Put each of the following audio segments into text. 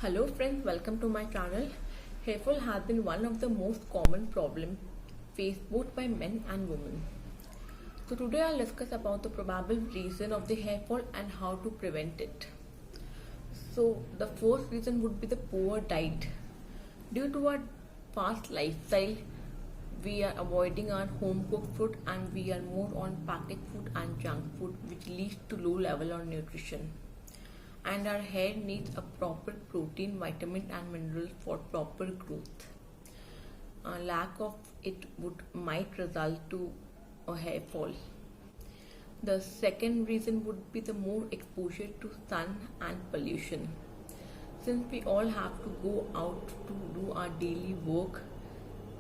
Hello friends, welcome to my channel. Hair fall has been one of the most common problems faced both by men and women. So today I'll discuss about the probable reason of the hair fall and how to prevent it. So the first reason would be the poor diet. Due to our fast lifestyle, we are avoiding our home cooked food and we are more on packaged food and junk food, which leads to low level of nutrition. And our hair needs a proper protein, vitamin and minerals for proper growth. A lack of it might result to a hair fall. The second reason would be the more exposure to sun and pollution. Since we all have to go out to do our daily work,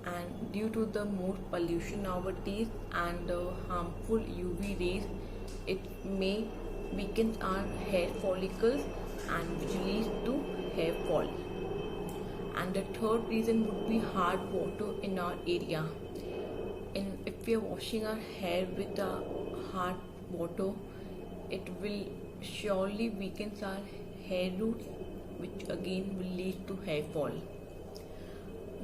and due to the more pollution nowadays and the harmful UV rays, it may weakens our hair follicles and which leads to hair fall. And the third reason would be hard water in our area. And if we are washing our hair with a hard water, it will surely weaken our hair roots, which again will lead to hair fall.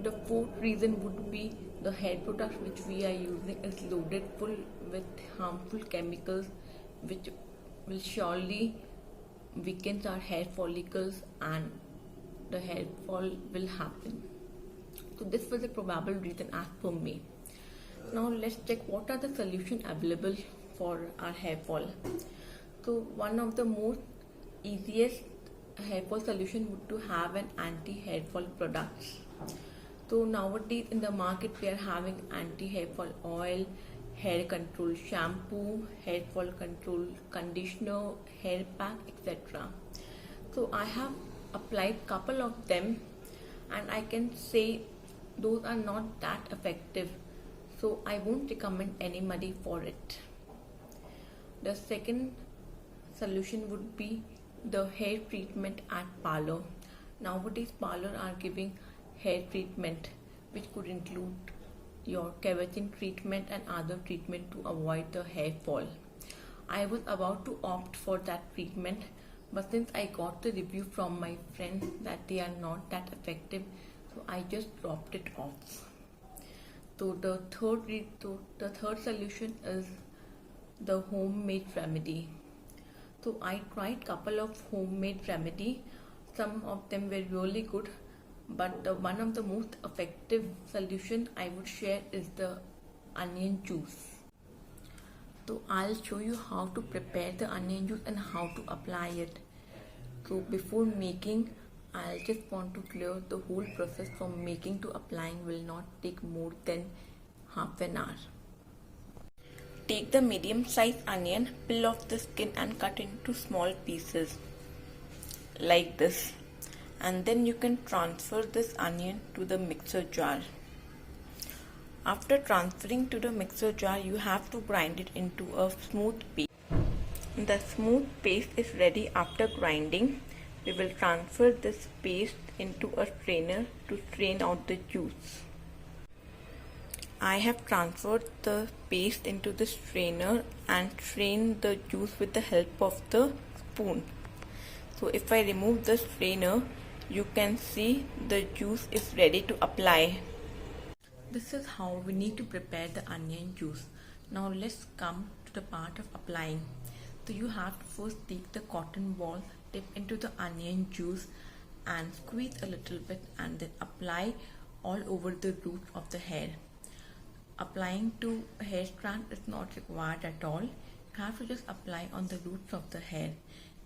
The fourth reason would be the hair products which we are using is loaded full with harmful chemicals, which will surely weaken our hair follicles and the hair fall will happen. So this was a probable reason as per me. Now let's check what are the solutions available for our hair fall. So one of the most easiest hair fall solution would to have an anti-hair fall products. So nowadays in the market we are having anti-hair fall oil, hair control shampoo, hair fall control conditioner, hair pack, etc. So I have applied couple of them and I can say those are not that effective, so I won't recommend anybody for it. The second solution would be the hair treatment at parlor. Nowadays parlor are giving hair treatment which could include your keratin treatment and other treatment to avoid the hair fall. I was about to opt for that treatment, but since I got the review from my friends that they are not that effective, so I just dropped it off. So the third solution is the homemade remedy. So I tried couple of homemade remedy. Some of them were really good, but one of the most effective solution I would share is the onion juice. So I'll show you how to prepare the onion juice and how to apply it. So before making, I'll just want to clear the whole process from making to applying will not take more than half an hour. Take the medium sized onion, peel off the skin and cut into small pieces like this. And then you can transfer this onion to the mixer jar. After transferring to the mixer jar, you have to grind it into a smooth paste. The smooth paste is ready. After grinding, we will transfer this paste into a strainer to strain out the juice. I have transferred the paste into the strainer and strain the juice with the help of the spoon. So if I remove the strainer, you can see the juice is ready to apply. This is how we need to prepare the onion juice. Now let's come to the part of applying. So you have to first take the cotton ball, dip into the onion juice and squeeze a little bit and then apply all over the root of the hair. Applying to hair strand is not required at all. You have to just apply on the roots of the hair.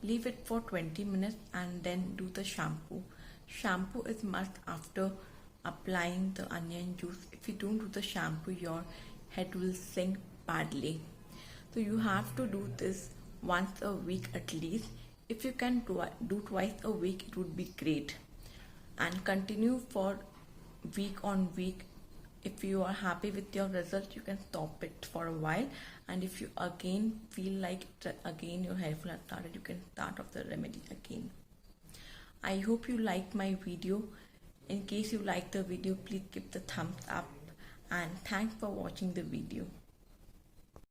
Leave it for 20 minutes and then do the shampoo. Shampoo is must after applying the onion juice. If you don't do the shampoo, your head will sink badly. So you have to do this once a week at least. If you can do twice a week, it would be great. And continue for week on week. If you are happy with your result, you can stop it for a while, and if you again feel like again your hair fall has started, you can start off the remedy again. I hope you liked my video. In case you like the video, please give the thumbs up and thanks for watching the video.